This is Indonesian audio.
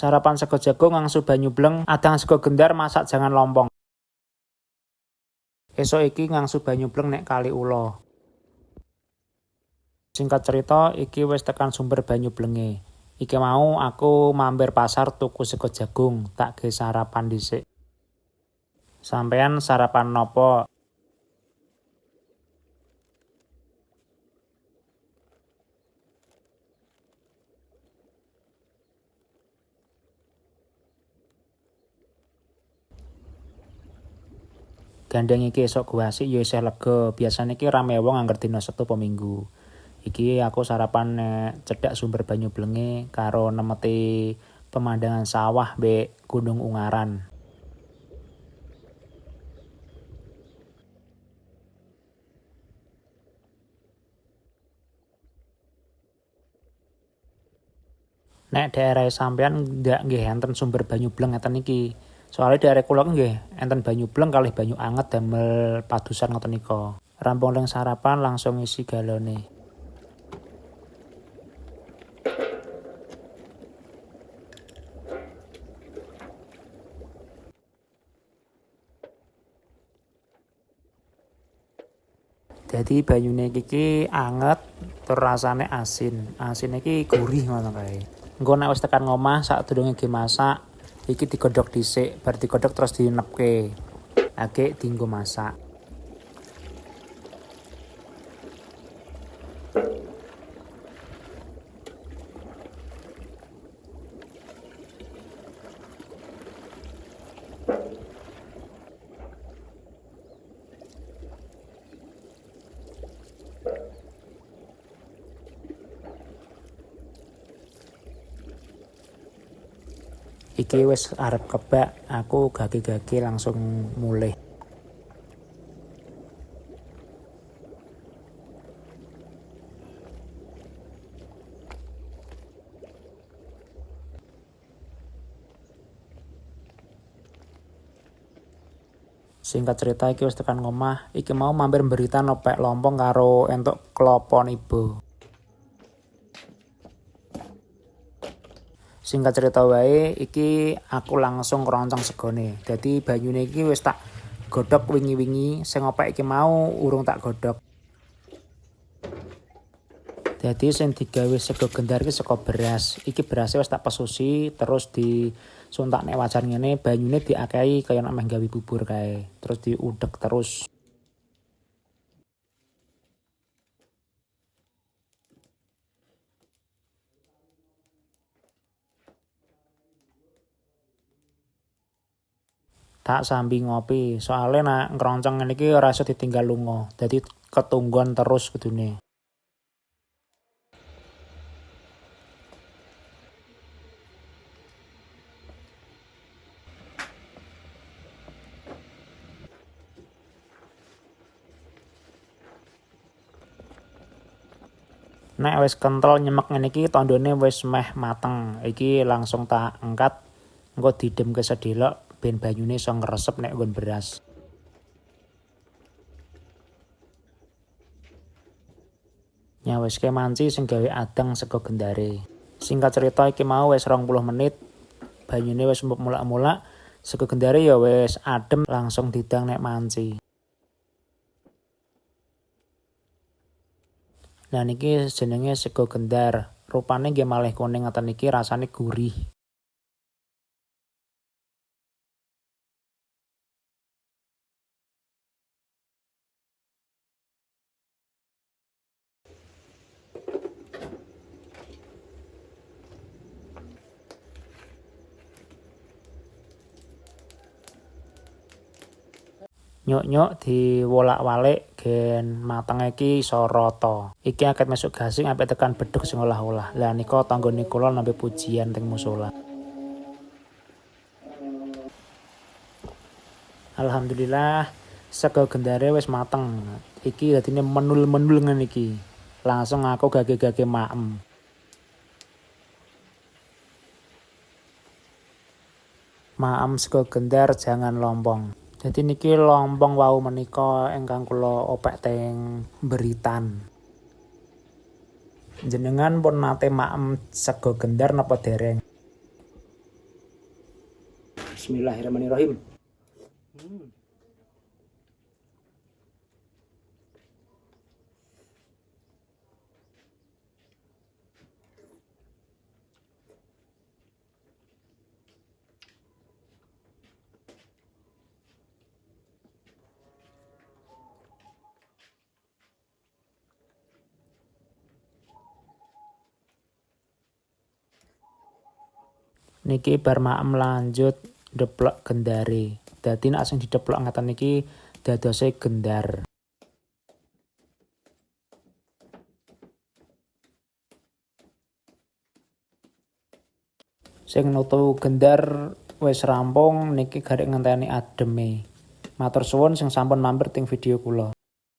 Sarapan sego jagung ngangsu banyu bleng, adang sego gendar masak jangan lompong. Esuk iki ngangsu banyu bleng nek Kali Ula. Singkat cerita, iki wis tekan sumber banyu blenge. Iki mau aku mampir pasar tuku sego jagung, tak ge sarapan dhisik. Sampean sarapan nopo? Gandeng iki esuk guasik ya isih lega. Biasane iki rame wong angger dina Setu apa Minggu. Iki aku sarapan nek cedhak sumber banyu blenge karo nemeti pemandangan sawah mbek Gunung Ungaran. Nek daerah sampean ndak nggih enten sumber banyu bleng ngeten iki. Soale daerah kula nggih enten banyu bleng kalih banyu anget damel padusan ngoten nika. Rampung leng sarapan langsung isi galone. Dadi banyune iki anget tur rasane asin. Asine iki gurih ngono kae. Engko nek wis tekan ngomah sadurunge dimasak, iki digodhog dhisik, bar digodhog terus dinepke. Agek dienggo masak. Iki wis arep kebak, aku gage-gage langsung mulih. Singkat cerita iki wis tekan ngomah, iki mau mampir mberitan opek lompong karo entuk klapa niba. Singkat cerita wae, iki aku langsung keroncong segone. Dadi banyune iki wis tak godhog wingi-wingi, sing opek iki mau urung tak godhog. Dadi sing digawe sego gendar iki saka beras. Iki berase wis tak pesusi, terus disuntak nek wajan ngene, banyune diakehi kaya nek meh gawe bubur kae. Terus diudhek terus. Tak sambi ngopi, soale nek ngeroncong ngene iki ora iso ditinggal lunga. Dadi ketunggon terus kudune. Nek wis kentel nyemek ngene iki tandane wis meh mateng. Iki langsung tak angkat, engko didemke sedhelok ben banyune iso ngresep nek nggon beras. Nyawiske manci sing gawe adang sego gendare. Singkat cerita iki mau wis 20 menit, banyune wis mulak-mulak, sego gendare ya wis adem langsung didang nek manci. Nah niki jenenge sego gendar. Rupane nggih malih kuning ngeten iki rasane gurih. Nyuk-nyuk diwolak-walik gen matenge iki iso rata. Iki aket mesuk gasing sampe tekan bedhug sing olah-olah. Lah nika tanggane kula nampi pujian teng musala. Alhamdulillah sego gendare wis mateng. Iki dadine menul-menul ngene iki. Langsung aku gage-gage maem. Maem sego gendar jangan lompong. Jadi niki lompong wau menika ingkang kula opek teng Beritan. Jenengan pun nate maem sego gendar napa dereng? Bismillahirrahmanirrahim. Niki bar maem lanjut deplok gendare. Dadi nek sing dideplok ngaten niki dadose gendar. Sing nutu gendar wis rampung niki garek ngenteni ademe. Matur suwun sing sampun mampir ting video kula.